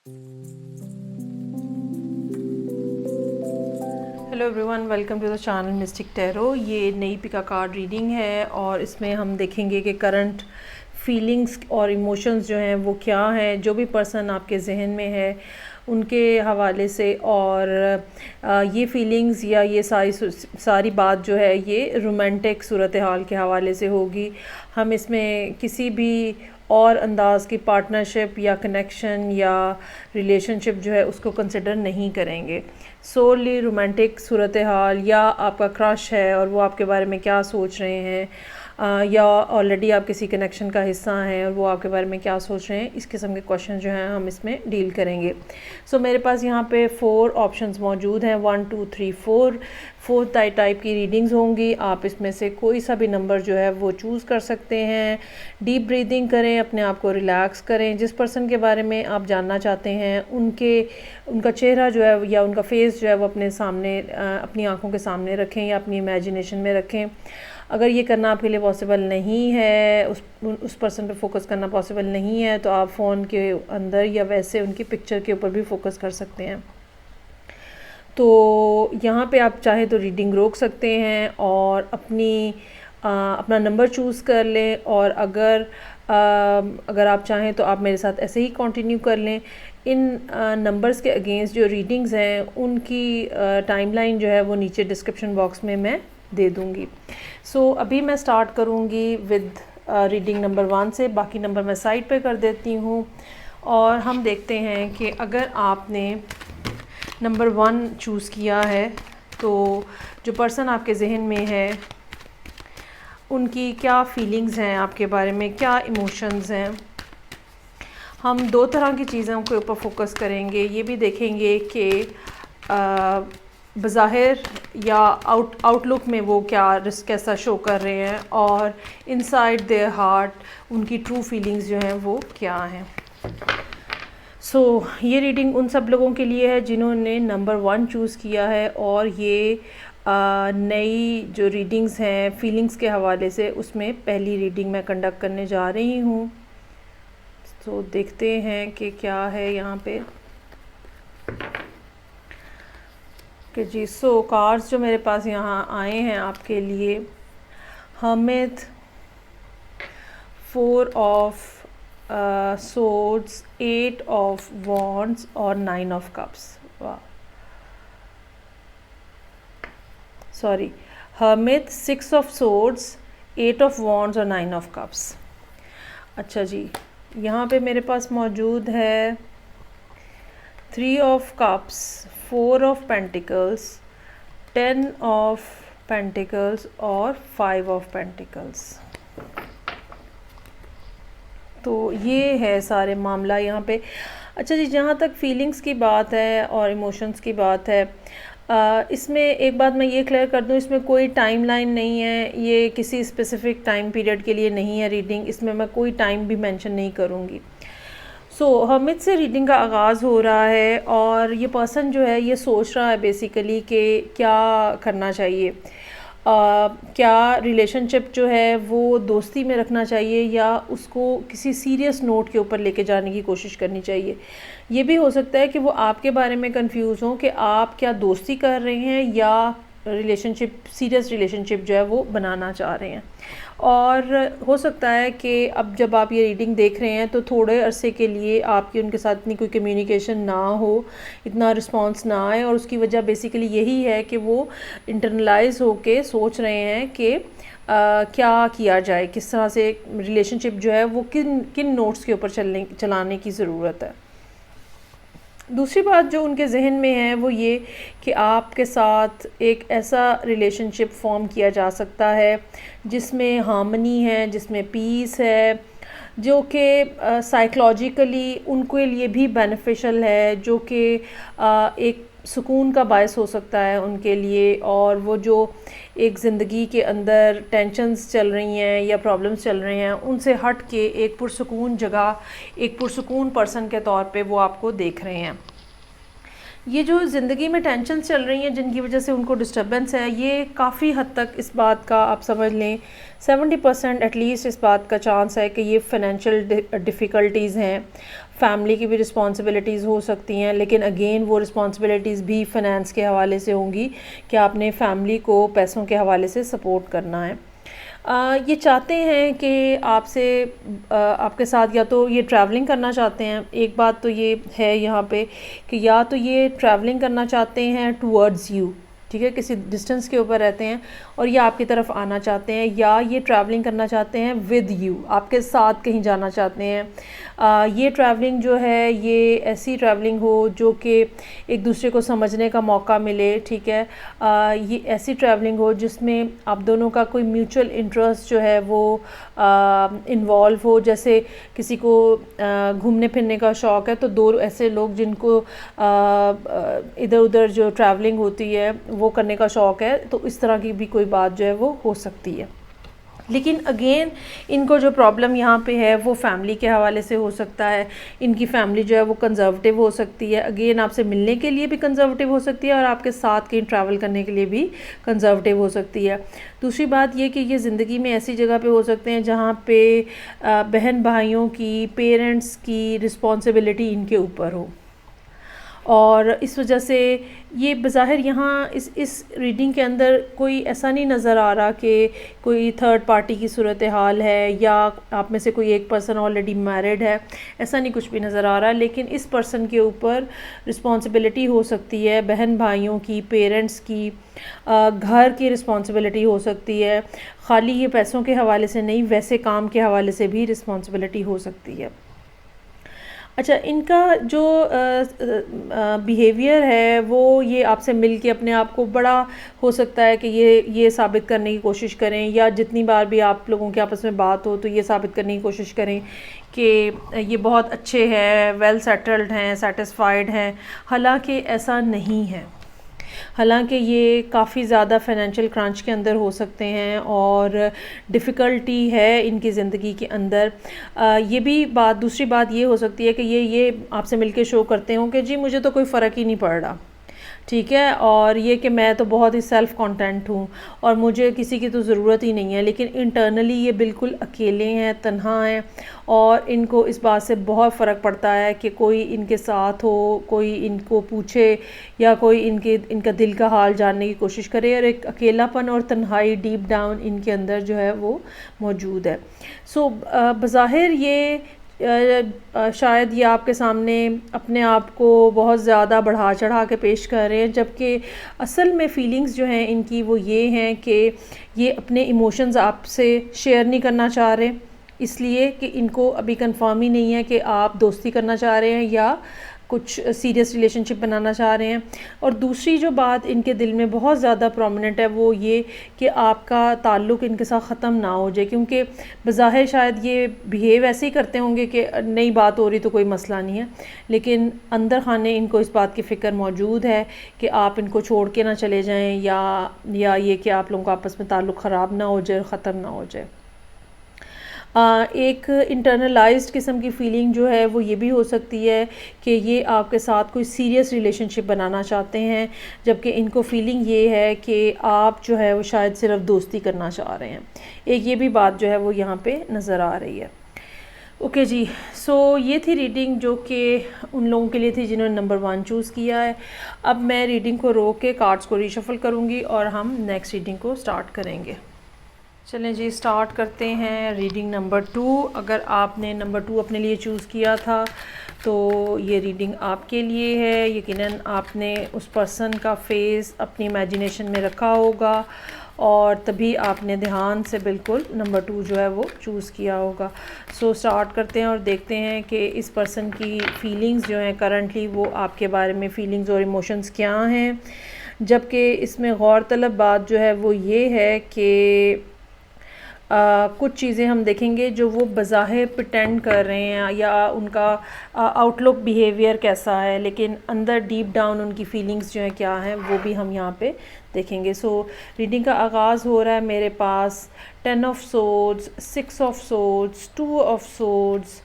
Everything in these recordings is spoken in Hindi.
Hello everyone, welcome to the channel mystic tarot. ये नई पिका कार्ड रीडिंग है और इसमें हम देखेंगे कि करंट फीलिंग्स और इमोशंस जो हैं वो क्या हैं, जो भी पर्सन आपके जहन में है उनके हवाले से। और ये फीलिंग्स या ये सारी बात जो है ये रोमांटिक सूरत हाल के हवाले से होगी। हम इसमें किसी भी और अंदाज़ की पार्टनरशिप या कनेक्शन या रिलेशनशिप जो है उसको कंसिडर नहीं करेंगे। सोली रोमांटिक सूरत हाल या आपका क्रश है और वो आपके बारे में क्या सोच रहे हैं, या ऑलरेडी आप किसी कनेक्शन का हिस्सा हैं और वो आपके बारे में क्या सोच रहे हैं, इस किस्म के क्वेश्चन जो हैं हम इसमें डील करेंगे। सो मेरे पास यहाँ पे 4 ऑप्शंस मौजूद हैं, 1 2 3 4 टाइप की रीडिंग्स होंगी। आप इसमें से कोई सा भी नंबर जो है वो चूज़ कर सकते हैं। डीप ब्रीदिंग करें, अपने आप को रिलैक्स करें। जिस पर्सन के बारे में आप जानना चाहते हैं उनका चेहरा जो है या उनका फेस जो है वो अपने सामने अपनी आंखों के सामने रखें या अपनी इमेजिनेशन में रखें। अगर ये करना आपके लिए पॉसिबल नहीं है, उस पर्सन पे फोकस करना पॉसिबल नहीं है, तो आप फ़ोन के अंदर या वैसे उनकी पिक्चर के ऊपर भी फोकस कर सकते हैं। तो यहाँ पे आप चाहे तो रीडिंग रोक सकते हैं और अपना नंबर चूज़ कर लें, और अगर आप चाहें तो आप मेरे साथ ऐसे ही कंटिन्यू कर लें। इन नंबर्स के अगेंस्ट जो रीडिंग्स हैं उनकी टाइमलाइन जो है वो नीचे डिस्क्रिप्शन बॉक्स में मैं दे दूँगी। सो अभी मैं स्टार्ट करूँगी विद रीडिंग नंबर 1 से। बाकी नंबर मैं साइड पे कर देती हूँ और हम देखते हैं कि अगर आपने नंबर 1 चूज़ किया है तो जो पर्सन आपके जहन में है उनकी क्या फीलिंग्स हैं आपके बारे में, क्या इमोशंस हैं। हम 2 तरह की चीज़ों के ऊपर फोकस करेंगे। ये भी देखेंगे कि बज़ाहिर या आउटलुक में वो कैसा शो कर रहे हैं, और इनसाइड देयर हार्ट उनकी ट्रू फीलिंग्स जो हैं वो क्या हैं। सो ये रीडिंग उन सब लोगों के लिए है जिन्होंने नंबर 1 चूज़ किया है, और ये नई जो रीडिंग्स हैं फीलिंग्स के हवाले से उसमें पहली रीडिंग मैं कंडक्ट करने जा रही हूँ। तो देखते हैं कि क्या है यहाँ पे कि जी। सो कार्ड्स जो मेरे पास यहाँ आए हैं आपके लिए, हमें 4 ऑफ swords, 8 of wands और 9 of cups। वाह, sorry, hermit, 6 of swords, 8 of wands और 9 of cups। अच्छा जी, यहाँ पे मेरे पास मौजूद है 3 of cups, 4 of pentacles, 10 of pentacles और 5 of pentacles। तो ये है सारे मामला यहाँ पे। अच्छा जी, जहाँ तक फीलिंग्स की बात है और इमोशंस की बात है, इसमें एक बात मैं ये क्लियर कर दूँ, इसमें कोई टाइमलाइन नहीं है। ये किसी स्पेसिफिक टाइम पीरियड के लिए नहीं है रीडिंग, इसमें मैं कोई टाइम भी मेंशन नहीं करूँगी। सो हमिद से रीडिंग का आगाज़ हो रहा है और ये पर्सन जो है ये सोच रहा है बेसिकली कि क्या करना चाहिए। क्या रिलेशनशिप जो है वो दोस्ती में रखना चाहिए या उसको किसी सीरियस नोट के ऊपर लेके जाने की कोशिश करनी चाहिए। ये भी हो सकता है कि वो आपके बारे में कंफ्यूज हों कि आप क्या दोस्ती कर रहे हैं या सीरियस रिलेशनशिप जो है वो बनाना चाह रहे हैं। और हो सकता है कि अब जब आप ये रीडिंग देख रहे हैं तो थोड़े अरसे के लिए आपकी उनके साथ इतनी कोई कम्युनिकेशन ना हो, इतना रिस्पांस ना आए, और उसकी वजह बेसिकली यही है कि वो इंटरनलाइज होके सोच रहे हैं कि क्या किया जाए, किस तरह से रिलेशनशिप जो है वो किन नोट्स के ऊपर चलाने की ज़रूरत है। दूसरी बात जो उनके जहन में है वो ये कि आपके साथ एक ऐसा रिलेशनशिप फॉर्म किया जा सकता है जिसमें हार्मनी है, जिसमें पीस है, जो कि साइकोलॉजिकली उनके लिए भी बेनिफिशियल है, जो कि एक सुकून का बायस हो सकता है उनके लिए। और वो जो एक ज़िंदगी के अंदर टेंशन्स चल रही हैं या प्रॉब्लम्स चल रहे हैं उनसे हट के एक पुरसुकून जगह, एक पुरसुकून पर्सन के तौर पे वो आपको देख रहे हैं। ये जो ज़िंदगी में टेंशन चल रही हैं जिनकी वजह से उनको डिस्टर्बेंस है, ये काफ़ी हद तक इस बात का आप समझ लें 70% एटलीस्ट इस बात का चांस है कि ये फाइनेंशियल डिफ़िकल्टीज़ हैं। फैमिली की भी रिस्पॉन्सिबिलिटीज़ हो सकती हैं, लेकिन अगेन वो रिस्पॉन्सिबिलिटीज़ भी फाइनेंस के हवाले से होंगी कि आपने फैमिली को पैसों के हवाले से सपोर्ट करना है। ये चाहते हैं कि आपसे आपके साथ या तो ये ट्रैवलिंग करना चाहते हैं। एक बात तो ये है यहाँ पे कि या तो ये ट्रैवलिंग करना चाहते हैं टूवर्ड्स यू, ठीक है, किसी डिस्टेंस के ऊपर रहते हैं और ये आपकी तरफ आना चाहते हैं, या ये ट्रैवलिंग करना चाहते हैं विद यू, आपके साथ कहीं जाना चाहते हैं। ये ट्रैवलिंग जो है ये ऐसी ट्रैवलिंग हो जो कि एक दूसरे को समझने का मौका मिले, ठीक है। ये ऐसी ट्रैवलिंग हो जिसमें आप दोनों का कोई म्यूचुअल इंटरेस्ट जो है वो इन्वॉल्व हो। जैसे किसी को घूमने फिरने का शौक़ है तो दो ऐसे लोग जिनको इधर उधर जो ट्रैवलिंग होती है वो करने का शौक़ है, तो इस तरह की भी कोई बात जो है वो हो सकती है। लेकिन अगेन इनको जो प्रॉब्लम यहाँ पे है वो फैमिली के हवाले से हो सकता है। इनकी फैमिली जो है वो कंजर्वेटिव हो सकती है, अगेन आपसे मिलने के लिए भी कंजर्वेटिव हो सकती है और आपके साथ कहीं ट्रैवल करने के लिए भी कंजर्वेटिव हो सकती है। दूसरी बात ये कि ये ज़िंदगी में ऐसी जगह पे हो सकते हैं जहाँ पे बहन भाइयों की, पेरेंट्स की रिस्पॉन्सिबिलिटी इनके ऊपर हो, और इस वजह से ये बज़ाहिर यहाँ इस रीडिंग के अंदर कोई ऐसा नहीं नज़र आ रहा कि कोई थर्ड पार्टी की सूरत हाल है या आप में से कोई एक पर्सन ऑलरेडी मैरिड है, ऐसा नहीं कुछ भी नज़र आ रहा। लेकिन इस पर्सन के ऊपर रिस्पॉन्सिबिलिटी हो सकती है बहन भाइयों की, पेरेंट्स की, घर की रिस्पॉन्सिबिलिटी हो सकती है। ख़ाली ये पैसों के हवाले से नहीं, वैसे काम के हवाले से भी रिस्पॉन्सिबिलिटी हो सकती है। अच्छा, इनका जो बिहेवियर है वो ये आपसे मिल के अपने आप को बड़ा हो सकता है कि ये साबित करने की कोशिश करें, या जितनी बार भी आप लोगों के आपस में बात हो तो ये साबित करने की कोशिश करें कि ये बहुत अच्छे हैं, वेल सेटल्ड हैं, सेटिस्फाइड हैं। हालांकि ऐसा नहीं है। हालांकि ये काफ़ी ज़्यादा फाइनेंशियल क्रंच के अंदर हो सकते हैं और डिफ़िकल्टी है इनकी ज़िंदगी के अंदर। ये भी बात, दूसरी बात ये हो सकती है कि ये आपसे मिलके शो करते हों कि जी मुझे तो कोई फ़र्क ही नहीं पड़ रहा, ठीक है, और ये कि मैं तो बहुत ही सेल्फ़ कंटेंट हूँ और मुझे किसी की तो ज़रूरत ही नहीं है। लेकिन इंटरनली ये बिल्कुल अकेले हैं, तन्हा हैं, और इनको इस बात से बहुत फ़र्क पड़ता है कि कोई इनके साथ हो, कोई इनको पूछे या कोई इनका दिल का हाल जानने की कोशिश करे, और एक अकेलापन और तन्हाई डीप डाउन इनके अंदर जो है वो मौजूद है। सो बज़ाहिर ये शायद ये आपके सामने अपने आप को बहुत ज़्यादा बढ़ा चढ़ा के पेश कर रहे हैं, जबकि असल में फ़ीलिंग्स जो हैं इनकी वो ये हैं कि ये अपने इमोशंस आपसे शेयर नहीं करना चाह रहे, इसलिए कि इनको अभी कंफर्म ही नहीं है कि आप दोस्ती करना चाह रहे हैं या कुछ सीरियस रिलेशनशिप बनाना चाह रहे हैं। और दूसरी जो बात इनके दिल में बहुत ज़्यादा प्रोमिनेंट है वो ये कि आपका ताल्लुक़ इनके साथ ख़त्म ना हो जाए, क्योंकि बज़ाहिर शायद ये बिहेव ऐसे ही करते होंगे कि नई बात हो रही तो कोई मसला नहीं है, लेकिन अंदर खाने इनको इस बात की फ़िक्र मौजूद है कि आप इनको छोड़ के ना चले जाएँ, या ये कि आप लोगों का आपस में ताल्लुक़ ख़राब ना हो जाए, ख़त्म ना हो जाए। एक इंटरनलाइज्ड किस्म की फ़ीलिंग जो है वो ये भी हो सकती है कि ये आपके साथ कोई सीरियस रिलेशनशिप बनाना चाहते हैं, जबकि इनको फ़ीलिंग ये है कि आप जो है वो शायद सिर्फ दोस्ती करना चाह रहे हैं। एक ये भी बात जो है वो यहाँ पे नज़र आ रही है। ओके जी, सो ये थी रीडिंग जो कि उन लोगों के लिए थी जिन्होंने नंबर 1 चूज़ किया है। अब मैं रीडिंग को रोक के कार्ड्स को रीशफल करूँगी और हम नेक्स्ट रीडिंग को स्टार्ट करेंगे। चलें जी, स्टार्ट करते हैं रीडिंग नंबर 2। अगर आपने नंबर 2 अपने लिए चूज़ किया था तो ये रीडिंग आपके लिए है। यकीनन आपने उस पर्सन का फेस अपनी इमेजिनेशन में रखा होगा और तभी आपने ध्यान से बिल्कुल नंबर 2 जो है वो चूज़ किया होगा। सो स्टार्ट करते हैं और देखते हैं कि इस पर्सन की फ़ीलिंग्स जो हैं करंटली वो आपके बारे में फ़ीलिंग्स और इमोशंस क्या हैं। जबकि इसमें गौर तलब बात जो है वो ये है कि कुछ चीज़ें हम देखेंगे जो वो बज़ाहिर प्रिटेंड कर रहे हैं या उनका आउटलुक बिहेवियर कैसा है, लेकिन अंदर डीप डाउन उनकी फ़ीलिंग्स जो हैं क्या हैं वो भी हम यहाँ पे देखेंगे। सो रीडिंग का आगाज़ हो रहा है मेरे पास 10 of swords, 6 of swords, 2 of swords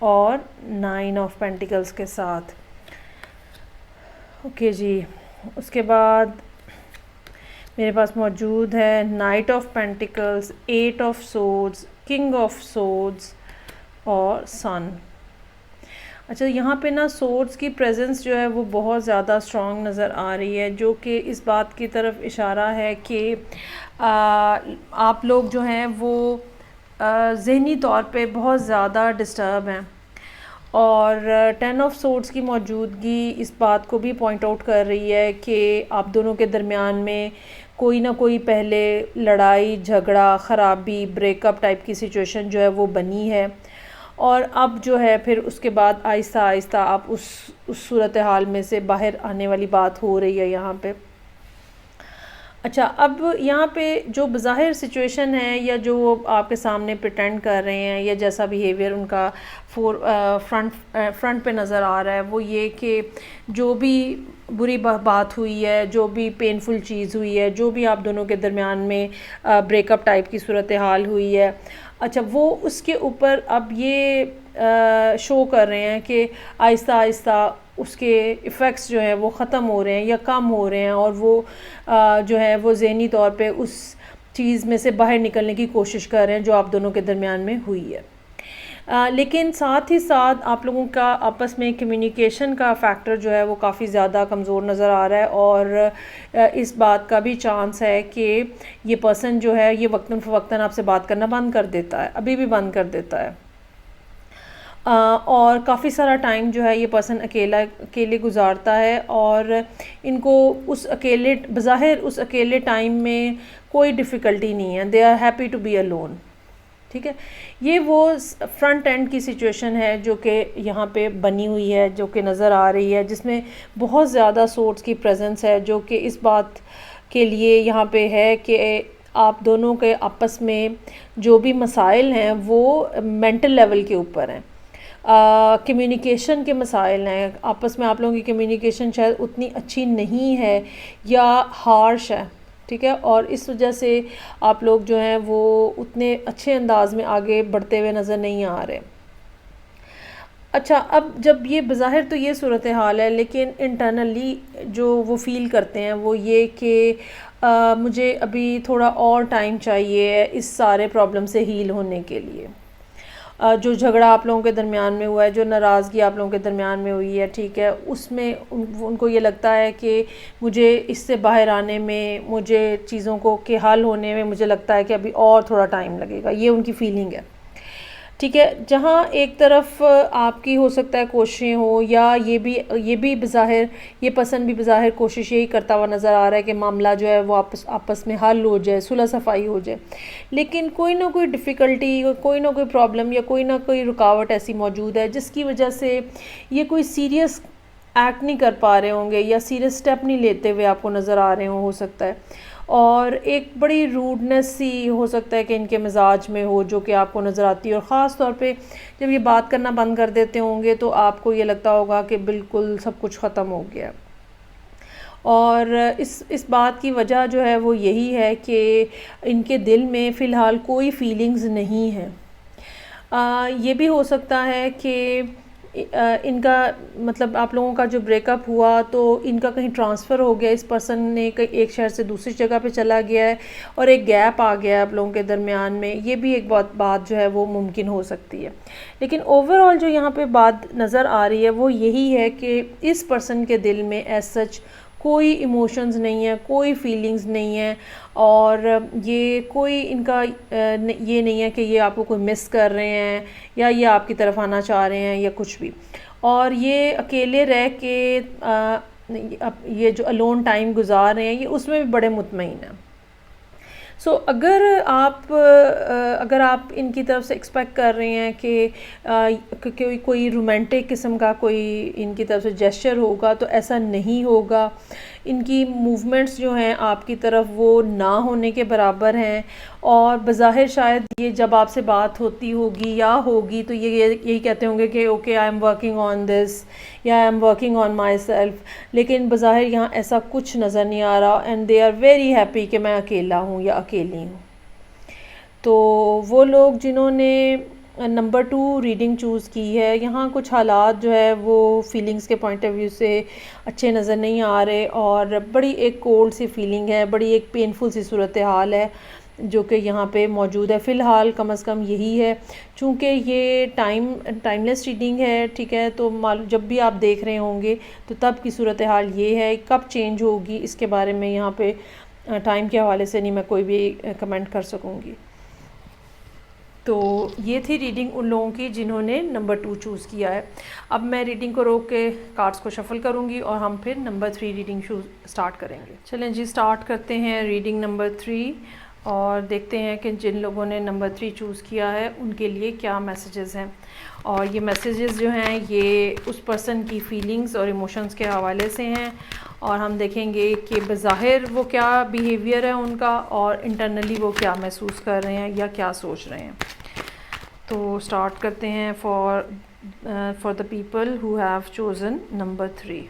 और 9 ऑफ पेंटिकल्स के साथ। ओके जी, उसके बाद मेरे पास मौजूद है knight of pentacles, eight of swords, king of swords और सन। अच्छा, यहाँ पे ना सोर्ड्स की प्रेजेंस जो है वो बहुत ज़्यादा स्ट्रॉन्ग नज़र आ रही है, जो कि इस बात की तरफ इशारा है कि आप लोग जो हैं वो ज़हनी तौर पे बहुत ज़्यादा डिस्टर्ब हैं। और टेन ऑफ सोर्ड्स की मौजूदगी इस बात को भी पॉइंट आउट कर रही है कि आप दोनों के दरमियान में कोई ना कोई पहले लड़ाई झगड़ा ख़राबी ब्रेकअप टाइप की सिचुएशन जो है वो बनी है, और अब जो है फिर उसके बाद आहिस्ता आहिस्ता आप उस सूरत हाल में से बाहर आने वाली बात हो रही है यहाँ पे। अच्छा, अब यहाँ पे जो बज़ाहिर सिचुएशन है या जो आपके सामने प्रिटेंड कर रहे हैं या जैसा बिहेवियर उनका फ्रंट पे नज़र आ रहा है, वो ये कि जो भी बुरी बात हुई है, जो भी पेनफुल चीज़ हुई है, जो भी आप दोनों के दरमियान में ब्रेकअप टाइप की सूरत हाल हुई है, अच्छा वो उसके ऊपर अब ये शो कर रहे हैं कि आहिस्ता आहिस्ता उसके इफ़ेक्ट्स जो हैं वो ख़त्म हो रहे हैं या कम हो रहे हैं, और वो जो है वो ज़हनी तौर पे उस चीज़ में से बाहर निकलने की कोशिश कर रहे हैं जो आप दोनों के दरमियान में हुई है। लेकिन साथ ही साथ आप लोगों का आपस में कम्युनिकेशन का फैक्टर जो है वो काफ़ी ज़्यादा कमज़ोर नज़र आ रहा है, और इस बात का भी चांस है कि ये पर्सन जो है ये वक्तन फ़वक्तन आपसे बात करना बंद कर देता है, अभी भी बंद कर देता है। और काफ़ी सारा टाइम जो है ये पर्सन अकेले गुजारता है, और इनको उस अकेले बज़ाहिर उस अकेले टाइम में कोई डिफ़िकल्टी नहीं है, they are happy to be alone. ठीक है, ये वो फ्रंट एंड की सिचुएशन है जो कि यहाँ पे बनी हुई है, जो कि नज़र आ रही है, जिसमें बहुत ज़्यादा सोर्स की प्रेजेंस है, जो कि इस बात के लिए यहाँ पे है कि आप दोनों के आपस में जो भी मसाइल हैं वो मेंटल लेवल के ऊपर हैं, कम्युनिकेशन के मसाइल हैं, आपस में आप लोगों की कम्युनिकेशन शायद उतनी अच्छी नहीं है या हार्श है। ठीक है, और इस वजह से आप लोग जो हैं वो उतने अच्छे अंदाज में आगे बढ़ते हुए नज़र नहीं आ रहे। अच्छा, अब जब ये बज़ाहिर तो ये सूरत हाल है, लेकिन इंटरनली जो वो फ़ील करते हैं वो ये कि मुझे अभी थोड़ा और टाइम चाहिए इस सारे प्रॉब्लम से हील होने के लिए। जो झगड़ा आप लोगों के दरमियान में हुआ है, जो नाराज़गी आप लोगों के दरमियान में हुई है, ठीक है, उसमें उनको ये लगता है कि मुझे इससे बाहर आने में, मुझे चीज़ों को के हल होने में मुझे लगता है कि अभी और थोड़ा टाइम लगेगा, ये उनकी फ़ीलिंग है। ठीक है, जहाँ एक तरफ आपकी हो सकता है कोशिशें हो, या ये भी बज़ाहिर ये पसंद भी बज़ाहिर कोशिश यही करता हुआ नज़र आ रहा है कि मामला जो है वो आपस में हल हो जाए, सुलह सफाई हो जाए, लेकिन कोई ना कोई डिफ़िकल्टी, कोई ना कोई प्रॉब्लम या कोई ना कोई रुकावट ऐसी मौजूद है जिसकी वजह से ये कोई सीरियस एक्ट नहीं कर पा रहे होंगे या सीरियस स्टेप नहीं लेते हुए आपको नज़र आ रहे हो सकता है, और एक बड़ी रूडनेस सी हो सकता है कि इनके मिजाज में हो, जो कि आपको नज़र आती है, और ख़ास तौर पे जब ये बात करना बंद कर देते होंगे तो आपको ये लगता होगा कि बिल्कुल सब कुछ ख़त्म हो गया। और इस बात की वजह जो है वो यही है कि इनके दिल में फ़िलहाल कोई फीलिंग्स नहीं है। ये भी हो सकता है कि इनका मतलब आप लोगों का जो ब्रेकअप हुआ तो इनका कहीं ट्रांसफ़र हो गया, इस पर्सन ने एक शहर से दूसरी जगह पे चला गया है और एक गैप आ गया है आप लोगों के दरमियान में, ये भी एक बात जो है वो मुमकिन हो सकती है। लेकिन ओवरऑल जो यहाँ पे बात नज़र आ रही है वो यही है कि इस पर्सन के दिल में एज सच कोई इमोशंस नहीं है, कोई फीलिंग्स नहीं है, और ये कोई इनका ये नहीं है कि ये आपको कोई मिस कर रहे हैं या ये आपकी तरफ आना चाह रहे हैं या कुछ भी, और ये अकेले रह के ये जो अलोन टाइम गुजार रहे हैं ये उसमें भी बड़े मुतमईन हैं। सो अगर आप इनकी तरफ से एक्सपेक्ट कर रहे हैं कि कोई रोमांटिक किस्म का कोई इनकी तरफ से जेस्चर होगा तो ऐसा नहीं होगा। इनकी मूवमेंट्स जो हैं आपकी तरफ वो ना होने के बराबर हैं, और बज़ाहिर शायद ये जब आपसे बात होती होगी या होगी तो ये यही कहते होंगे कि okay I am working on this या I am working on myself, लेकिन बज़ाहिर यहाँ ऐसा कुछ नज़र नहीं आ रहा, and they are very happy कि मैं अकेला हूँ या अकेली हूँ। तो वो लोग जिन्होंने नंबर 2 रीडिंग चूज़ की है। यहाँ कुछ हालात जो है वो फीलिंग्स के पॉइंट ऑफ व्यू से अच्छे नज़र नहीं आ रहे और बड़ी एक कोल्ड सी फीलिंग है, बड़ी एक पेनफुल सी सूरत हाल है जो कि यहाँ पे मौजूद है फ़िलहाल। कम से कम यही है, चूँकि ये टाइमलेस रीडिंग है, ठीक है, तो जब भी आप देख रहे होंगे तो तब की सूरत हाल ये है। कब चेंज होगी इसके बारे में यहाँ पे टाइम के हवाले से नहीं मैं कोई भी कमेंट कर सकूँगी। तो ये थी रीडिंग उन लोगों की जिन्होंने नंबर 2 चूज़ किया है। अब मैं रीडिंग को रोक के कार्ड्स को शफल करूँगी और हम फिर नंबर 3 रीडिंग स्टार्ट करेंगे। चलें जी, स्टार्ट करते हैं रीडिंग नंबर 3 और देखते हैं कि जिन लोगों ने नंबर 3 चूज़ किया है उनके लिए क्या मैसेजेस हैं। और ये मैसेजेस जो हैं ये उस पर्सन की फीलिंग्स और इमोशंस के हवाले से हैं और हम देखेंगे कि बज़ाहिर वो क्या बिहेवियर है उनका और इंटरनली वो क्या महसूस कर रहे हैं या क्या सोच रहे हैं। तो स्टार्ट करते हैं for the people who have chosen number 3।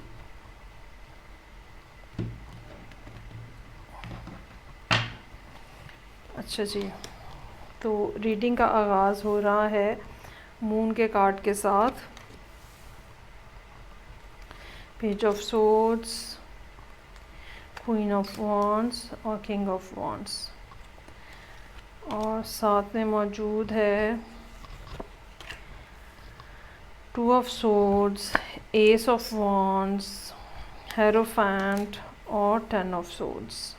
अच्छा जी, तो रीडिंग का आगाज़ हो रहा है मून के कार्ड के साथ। Page of swords, queen of wands और किंग ऑफ वॉन्ड्स, और साथ में मौजूद है 2 of swords, S of wands, hierophant और 10 ऑफ सोर्ड्स।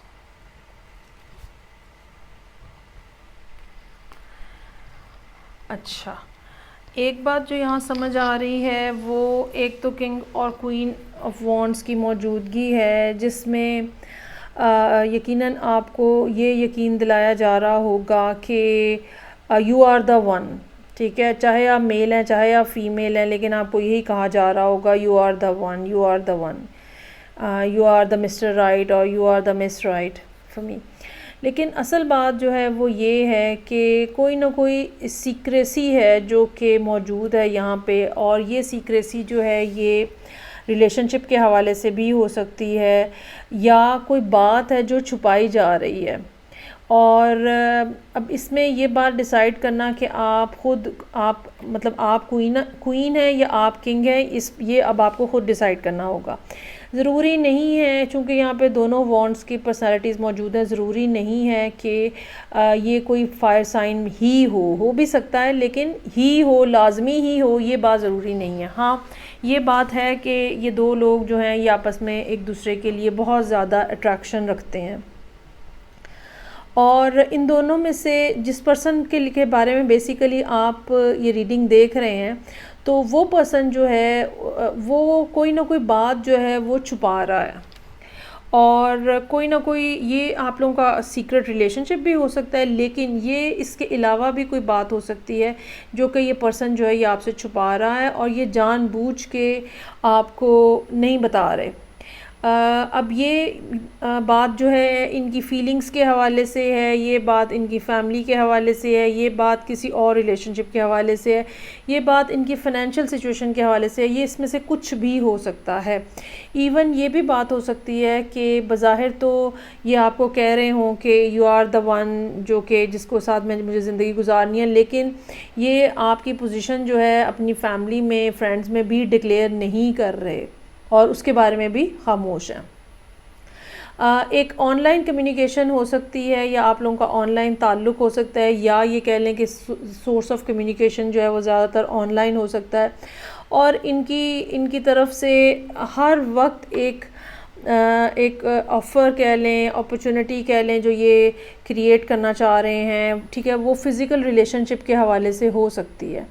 अच्छा, एक बात जो यहाँ समझ आ रही है वो एक तो किंग और क्वीन ऑफ वॉन्ड्स की मौजूदगी है, जिसमें यकीनन आपको ये यकीन दिलाया जा रहा होगा कि यू आर द वन, ठीक है, चाहे आप मेल हैं चाहे आप फीमेल हैं, लेकिन आपको यही कहा जा रहा होगा you are the one, you are the one, you are the mister right और you are the miss right for me. लेकिन असल बात जो है वो ये है कि कोई ना कोई सीक्रेसी है जो कि मौजूद है यहाँ पे, और ये सीक्रेसी जो है ये रिलेशनशिप के हवाले से भी हो सकती है या कोई बात है जो छुपाई जा रही है। और अब इसमें ये बात डिसाइड करना कि आप ख़ुद मतलब आप क्वीन है या आप किंग है, ये अब आपको ख़ुद डिसाइड करना होगा। ज़रूरी नहीं है, चूँकि यहाँ पे दोनों वॉन्ड्स की पर्सनालिटीज़ मौजूद है, ज़रूरी नहीं है कि ये कोई फायर साइन ही हो भी सकता है, लेकिन ही हो, लाजमी ही हो, ये बात ज़रूरी नहीं है। हाँ, ये बात है कि ये दो लोग जो हैं ये आपस में एक दूसरे के लिए बहुत ज़्यादा अट्रैक्शन रखते हैं, और इन दोनों में से जिस पर्सन के बारे में बेसिकली आप ये रीडिंग देख रहे हैं, तो वो पर्सन जो है वो कोई ना कोई बात जो है वो छुपा रहा है, और कोई ना कोई ये आप लोगों का सीक्रेट रिलेशनशिप भी हो सकता है, लेकिन ये इसके अलावा भी कोई बात हो सकती है जो कि ये पर्सन जो है ये आपसे छुपा रहा है और ये जानबूझ के आपको नहीं बता रहे। अब ये बात जो है इनकी फीलिंग्स के हवाले से है, ये बात इनकी फैमिली के हवाले से है, ये बात किसी और रिलेशनशिप के हवाले से है, ये बात इनकी फ़ाइनेंशियल सिचुएशन के हवाले से है, ये इसमें से कुछ भी हो सकता है। इवन ये भी बात हो सकती है कि बज़ाहिर तो ये आपको कह रहे हों कि यू आर द वन, जो कि जिसको साथ में मुझे ज़िंदगी गुजारनी है, लेकिन ये आपकी पोजीशन जो है अपनी फैमिली में, फ्रेंड्स में भी डिक्लेयर नहीं कर रहे और उसके बारे में भी खामोश हैं। एक ऑनलाइन कम्युनिकेशन हो सकती है या आप लोगों का ऑनलाइन ताल्लुक़ हो सकता है, या ये कह लें कि सोर्स ऑफ कम्युनिकेशन जो है वो ज़्यादातर ऑनलाइन हो सकता है, और इनकी तरफ से हर वक्त एक ऑफ़र कह लें, अपॉर्चुनिटी कह लें, जो ये क्रिएट करना चाह रहे हैं, ठीक है, वो फ़िज़िकल रिलेशनशिप के हवाले से हो सकती है,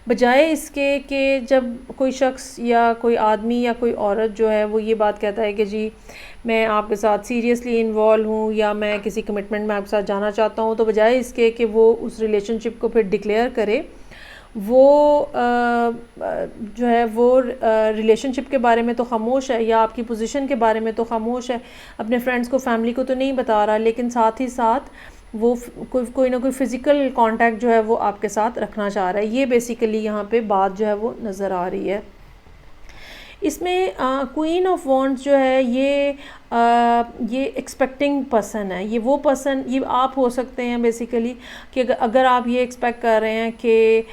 बजाय इसके कि जब कोई शख्स या कोई आदमी या कोई औरत जो है वो ये बात कहता है कि जी मैं आपके साथ सीरियसली इन्वॉल्व हूँ या मैं किसी कमिटमेंट में आपके साथ जाना चाहता हूँ, तो बजाय इसके कि वो उस रिलेशनशिप को फिर डिक्लेयर करे, वो जो है वो रिलेशनशिप के बारे में तो खामोश है या आपकी पोजीशन के बारे में तो खामोश है, अपने फ्रेंड्स को, फैमिली को तो नहीं बता रहा, लेकिन साथ ही साथ वो कोई ना कोई फ़िज़िकल कांटेक्ट जो है वो आपके साथ रखना चाह रहा है। ये बेसिकली यहाँ पे बात जो है वो नज़र आ रही है। इसमें क्वीन ऑफ वॉन्ड्स जो है ये एक्सपेक्टिंग पर्सन है। ये वो पर्सन, ये आप हो सकते हैं बेसिकली कि अगर आप ये एक्सपेक्ट कर रहे हैं कि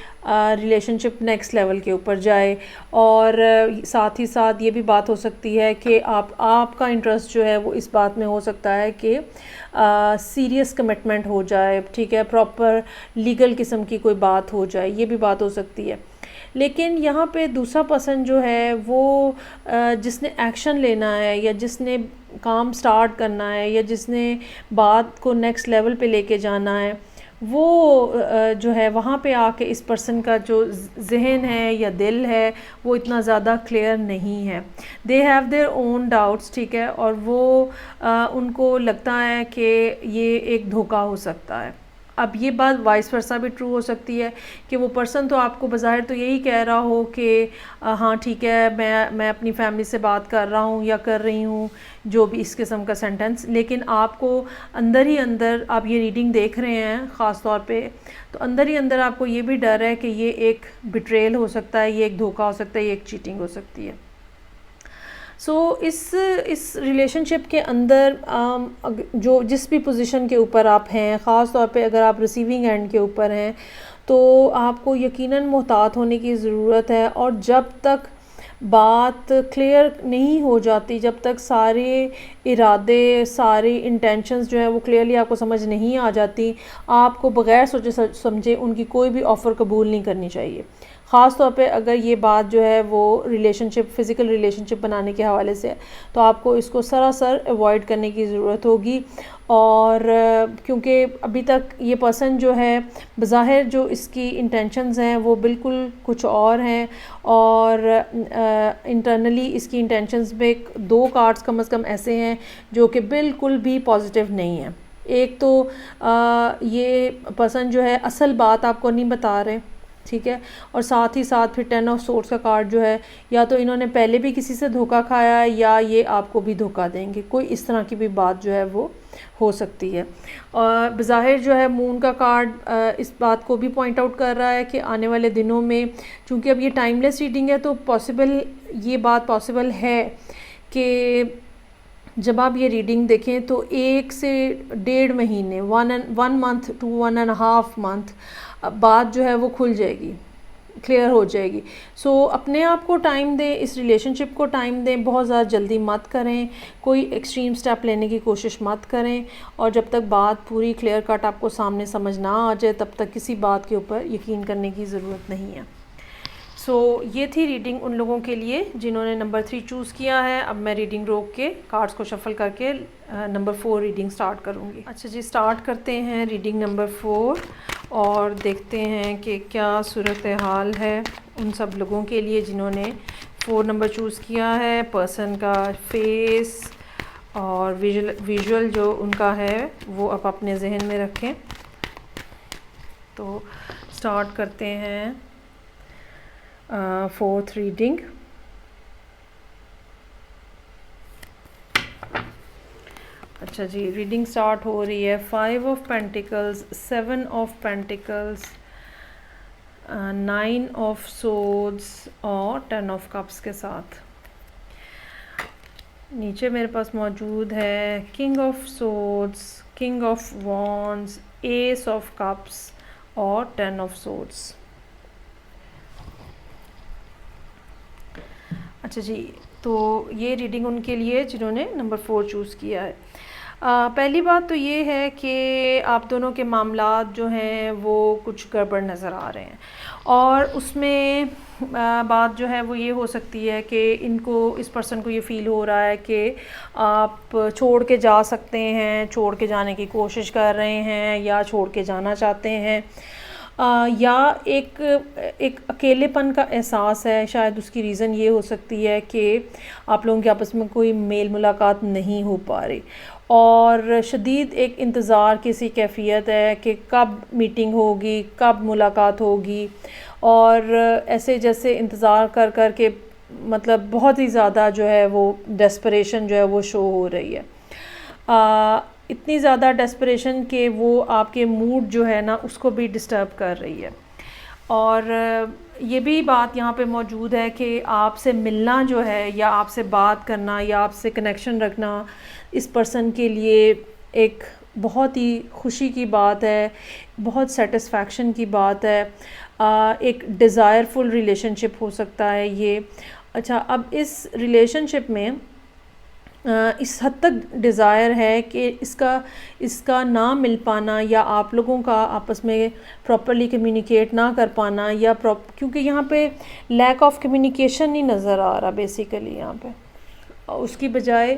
रिलेशनशिप नेक्स्ट लेवल के ऊपर जाए, और साथ ही साथ ये भी बात हो सकती है कि आपका इंटरेस्ट जो है वो इस बात में हो सकता है कि सीरियस कमिटमेंट हो जाए, ठीक है, प्रॉपर लीगल किस्म की कोई बात हो जाए, ये भी बात हो सकती है। लेकिन यहाँ पे दूसरा पर्सन जो है वो जिसने एक्शन लेना है या जिसने काम स्टार्ट करना है या जिसने बात को नेक्स्ट लेवल पे लेके जाना है, वो जो है वहाँ पे आके इस पर्सन का जो जहन है या दिल है वो इतना ज़्यादा क्लियर नहीं है। They have their own doubts, ठीक है, और वो उनको लगता है कि ये एक धोखा हो सकता है। अब ये बात वाइस वर्सा भी ट्रू हो सकती है कि वो पर्सन तो आपको बज़ाहिर तो यही कह रहा हो कि हाँ ठीक है, मैं अपनी फैमिली से बात कर रहा हूँ या कर रही हूँ, जो भी इस किस्म का सेंटेंस, लेकिन आपको अंदर ही अंदर, आप ये रीडिंग देख रहे हैं ख़ास तौर पे, तो अंदर ही अंदर आपको ये भी डर है कि ये एक बिट्रेल हो सकता है, ये एक धोखा हो सकता है, ये एक चीटिंग हो सकती है। सो इस रिलेशनशिप के अंदर जो जिस भी पोजीशन के ऊपर आप हैं, ख़ास तौर पे अगर आप रिसीविंग एंड के ऊपर हैं, तो आपको यकीनन मुहतात होने की ज़रूरत है। और जब तक बात क्लियर नहीं हो जाती, जब तक सारे इरादे, सारी इंटेंशंस जो है वो क्लियरली आपको समझ नहीं आ जाती, आपको बग़ैर सोचे समझे उनकी कोई भी ऑफ़र कबूल नहीं करनी चाहिए। ख़ास तौर पे अगर ये बात जो है वो रिलेशनशिप, फ़िज़िकल रिलेशनशिप बनाने के हवाले से, तो आपको इसको सरासर अवॉइड करने की ज़रूरत होगी। और क्योंकि अभी तक ये पर्सन जो है बज़ाहिर जो इसकी इंटेंशंस हैं वो बिल्कुल कुछ और हैं, और इंटरनली इसकी इंटेंशंस में 2 कार्ड्स कम से कम ऐसे हैं जो कि बिल्कुल भी पॉजिटिव नहीं है। एक तो ये पर्सन जो है असल बात आपको नहीं बता रहे, ठीक है, और साथ ही साथ फिर 10 ऑफ सोर्ड्स का कार्ड जो है, या तो इन्होंने पहले भी किसी से धोखा खाया है या ये आपको भी धोखा देंगे, कोई इस तरह की भी बात जो है वो हो सकती है। और बज़ाहिर जो है मून का कार्ड इस बात को भी पॉइंट आउट कर रहा है कि आने वाले दिनों में, चूँकि अब ये टाइमलेस रीडिंग है, तो पॉसिबल, ये बात पॉसिबल है कि जब आप ये रीडिंग देखें तो 1 से 1.5 महीने, 1 मंथ टू 1.5 मंथ बात जो है वो खुल जाएगी, क्लियर हो जाएगी। सो अपने आप को टाइम दें, इस रिलेशनशिप को टाइम दें, बहुत ज़्यादा जल्दी मत करें, कोई एक्सट्रीम स्टेप लेने की कोशिश मत करें, और जब तक बात पूरी क्लियर कट आपको सामने समझ ना आ जाए तब तक किसी बात के ऊपर यकीन करने की ज़रूरत नहीं है। सो ये थी रीडिंग उन लोगों के लिए जिन्होंने नंबर 3 चूज़ किया है। अब मैं रीडिंग रोक के कार्ड्स को शफल करके नंबर 4 रीडिंग स्टार्ट करूँगी। अच्छा जी, स्टार्ट करते हैं रीडिंग नंबर 4 और देखते हैं कि क्या सूरत हाल है उन सब लोगों के लिए जिन्होंने 4 नंबर चूज़ किया है। पर्सन का फेस और विजुअल जो उनका है वो आप अपने जहन में रखें। तो स्टार्ट करते हैं 4th रीडिंग। अच्छा जी, रीडिंग स्टार्ट हो रही है 5 of pentacles, 7 of pentacles, 9 of swords और 10 ऑफ कप्स के साथ। नीचे मेरे पास मौजूद है king of swords, king of wands, S of cups और 10 ऑफ सोर्ड्स। अच्छा जी, तो ये रीडिंग उनके लिए जिन्होंने नंबर 4 चूज़ किया है। पहली बात तो ये है कि आप दोनों के मामलात जो हैं वो कुछ गड़बड़ नज़र आ रहे हैं, और उसमें बात जो है वो ये हो सकती है कि इनको, इस पर्सन को ये फ़ील हो रहा है कि आप छोड़ के जा सकते हैं, छोड़ के जाने की कोशिश कर रहे हैं या छोड़ के जाना चाहते हैं, या एक अकेलेपन का एहसास है। शायद उसकी रीज़न ये हो सकती है कि आप लोगों के आपस में कोई मेल मुलाकात नहीं हो पा रही, और शदीद एक इंतज़ार की सी कैफियत है कि कब मीटिंग होगी, कब मुलाकात होगी, और ऐसे जैसे इंतज़ार कर कर के मतलब बहुत ही ज़्यादा जो है वो डेस्परेशन जो है वो शो हो रही है। इतनी ज़्यादा डेस्परेशन कि वो आपके मूड जो है ना उसको भी डिस्टर्ब कर रही है। और ये भी बात यहाँ पे मौजूद है कि आपसे मिलना जो है या आपसे बात करना या आपसे कनेक्शन रखना इस पर्सन के लिए एक बहुत ही खुशी की बात है, बहुत सेटिस्फैक्शन की बात है, एक डिज़ायरफुल रिलेशनशिप हो सकता है ये। अच्छा, अब इस रिलेशनशिप में इस हद तक डिज़ायर है कि इसका ना मिल पाना या आप लोगों का आपस में प्रॉपरली कम्युनिकेट ना कर पाना या क्योंकि यहाँ पे लैक ऑफ कम्युनिकेशन ही नज़र आ रहा बेसिकली यहाँ पे, उसकी बजाय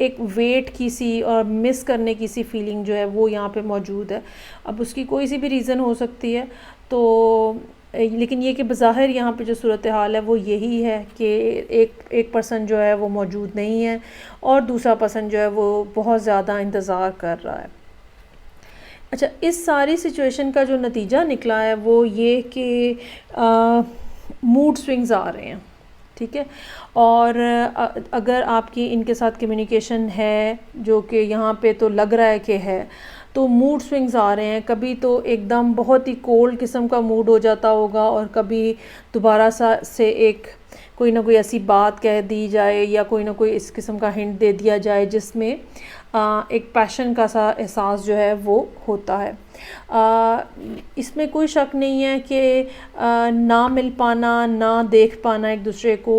एक वेट की सी और मिस करने की सी फीलिंग जो है वो यहाँ पे मौजूद है। अब उसकी कोई सी भी रीज़न हो सकती है, तो लेकिन ये कि बज़ाहिर यहाँ पे जो सूरत हाल है वो यही है कि एक पर्सन जो है वो मौजूद नहीं है और दूसरा पर्सन जो है वो बहुत ज़्यादा इंतज़ार कर रहा है। अच्छा, इस सारी सिचुएशन का जो नतीजा निकला है वो ये कि मूड स्विंग्स आ रहे हैं, ठीक है। और अगर आपकी इनके साथ कम्युनिकेशन है, जो कि यहाँ पे तो लग रहा है कि है, तो मूड स्विंग्स आ रहे हैं। कभी तो एकदम बहुत ही कोल्ड किस्म का मूड हो जाता होगा और कभी दोबारा से एक कोई ना कोई ऐसी बात कह दी जाए या कोई ना कोई इस किस्म का हिंट दे दिया जाए जिसमें एक पैशन का सा एहसास जो है वो होता है। इसमें कोई शक नहीं है कि ना मिल पाना, ना देख पाना एक दूसरे को,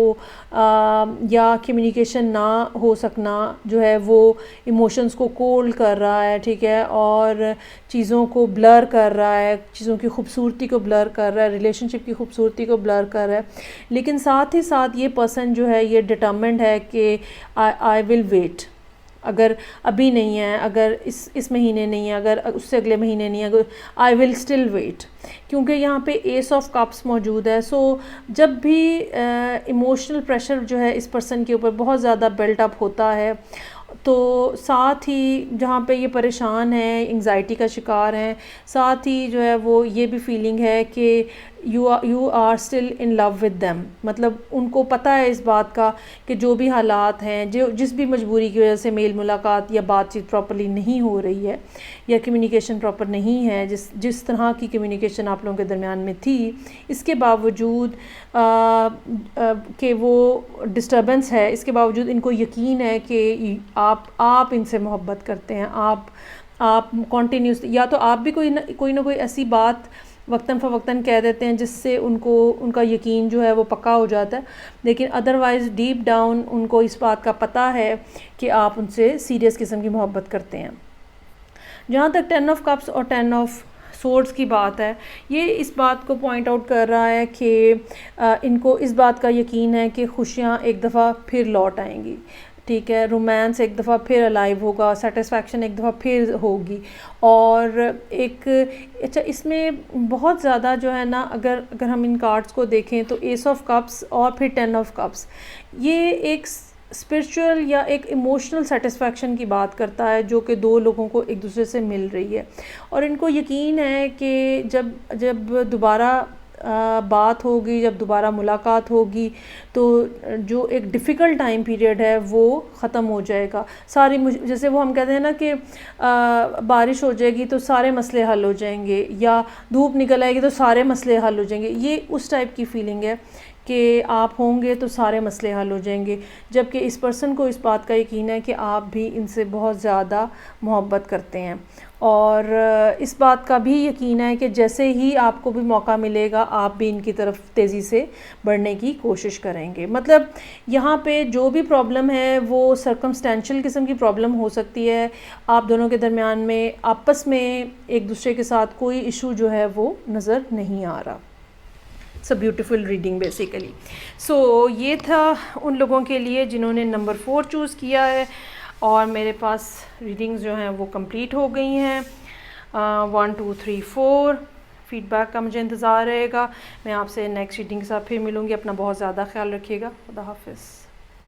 या कम्युनिकेशन ना हो सकना जो है वो इमोशंस को कोल्ड कर रहा है, ठीक है, और चीज़ों को ब्लर कर रहा है, चीज़ों की खूबसूरती को ब्लर कर रहा है, रिलेशनशिप की खूबसूरती को ब्लर कर रहा है। लेकिन साथ ही साथ ये पर्सन जो है ये डिटर्मिन्ड है कि आई विल वेट। अगर अभी नहीं है, अगर इस महीने नहीं है, अगर उससे अगले महीने नहीं है, अगर आई विल स्टिल वेट, क्योंकि यहाँ पे एस ऑफ कप्स मौजूद है। सो जब भी इमोशनल प्रेशर जो है इस पर्सन के ऊपर बहुत ज़्यादा बिल्ट अप होता है, तो साथ ही जहाँ पे ये परेशान है, एंग्जाइटी का शिकार हैं, साथ ही जो है वो ये भी फीलिंग है कि you are still in love with them. मतलब उनको पता है इस बात का कि जो भी हालात हैं, जो जिस भी मजबूरी की वजह से मेल मुलाकात या बातचीत प्रॉपर्ली नहीं हो रही है या कम्युनिकेशन प्रॉपर नहीं है, जिस तरह की कम्युनिकेशन आप लोगों के दरमियान में थी, इसके बावजूद कि वो डिस्टर्बेंस है, इसके बावजूद इनको यकीन है कि आप इनसे मोहब्बत करते हैं, आप कॉन्टीन्यूस, या तो आप भी कोई ना कोई ऐसी बात वक्तन फ़वक्तन कह देते हैं जिससे उनका यकीन जो है वो पक्का हो जाता है। लेकिन अदरवाइज़ डीप डाउन उनको इस बात का पता है कि आप उनसे सीरियस किस्म की मोहब्बत करते हैं। जहाँ तक 10 ऑफ कप्स और 10 ऑफ सोर्ड्स की बात है, ये इस बात को पॉइंट आउट कर रहा है कि इनको इस बात का यकीन है कि खुशियाँ एक दफ़ा फिर लौट आएंगी, ठीक है, रोमांस एक दफ़ा फिर अलाइव होगा, सेटिस्फैक्शन एक दफ़ा फिर होगी। और एक अच्छा, इसमें बहुत ज़्यादा जो है ना, अगर हम इन कार्ड्स को देखें तो एस ऑफ कप्स और फिर 10 ऑफ कप्स, ये एक स्पिरिचुअल या एक इमोशनल सेटिस्फैक्शन की बात करता है जो कि दो लोगों को एक दूसरे से मिल रही है। और इनको यकीन है कि जब दोबारा बात होगी, जब दोबारा मुलाकात होगी, तो जो एक डिफ़िकल्ट टाइम पीरियड है वो ख़त्म हो जाएगा। जैसे वो हम कहते हैं ना कि बारिश हो जाएगी तो सारे मसले हल हो जाएंगे, या धूप निकल आएगी तो सारे मसले हल हो जाएंगे। ये उस टाइप की फीलिंग है कि आप होंगे तो सारे मसले हल हो जाएंगे, जबकि इस पर्सन को इस बात का यकीन है कि आप भी इनसे बहुत ज़्यादा मोहब्बत करते हैं। और इस बात का भी यकीन है कि जैसे ही आपको भी मौका मिलेगा आप भी इनकी तरफ तेज़ी से बढ़ने की कोशिश करेंगे। मतलब यहाँ पे जो भी प्रॉब्लम है वो सर्कमस्टेंशियल किस्म की प्रॉब्लम हो सकती है, आप दोनों के दरमियान में आपस में एक दूसरे के साथ कोई इशू जो है वो नज़र नहीं आ रहा। It's a beautiful reading basically. So ये था उन लोगों के लिए जिन्होंने नंबर 4 चूज़ किया है, और मेरे पास रीडिंग्स जो हैं वो कंप्लीट हो गई हैं। 1 2 3 4 फीडबैक का मुझे इंतज़ार रहेगा। मैं आपसे नेक्स्ट रीडिंग के साथ फिर मिलूँगी। अपना बहुत ज़्यादा ख्याल रखिएगा। खुदा हाफिज़।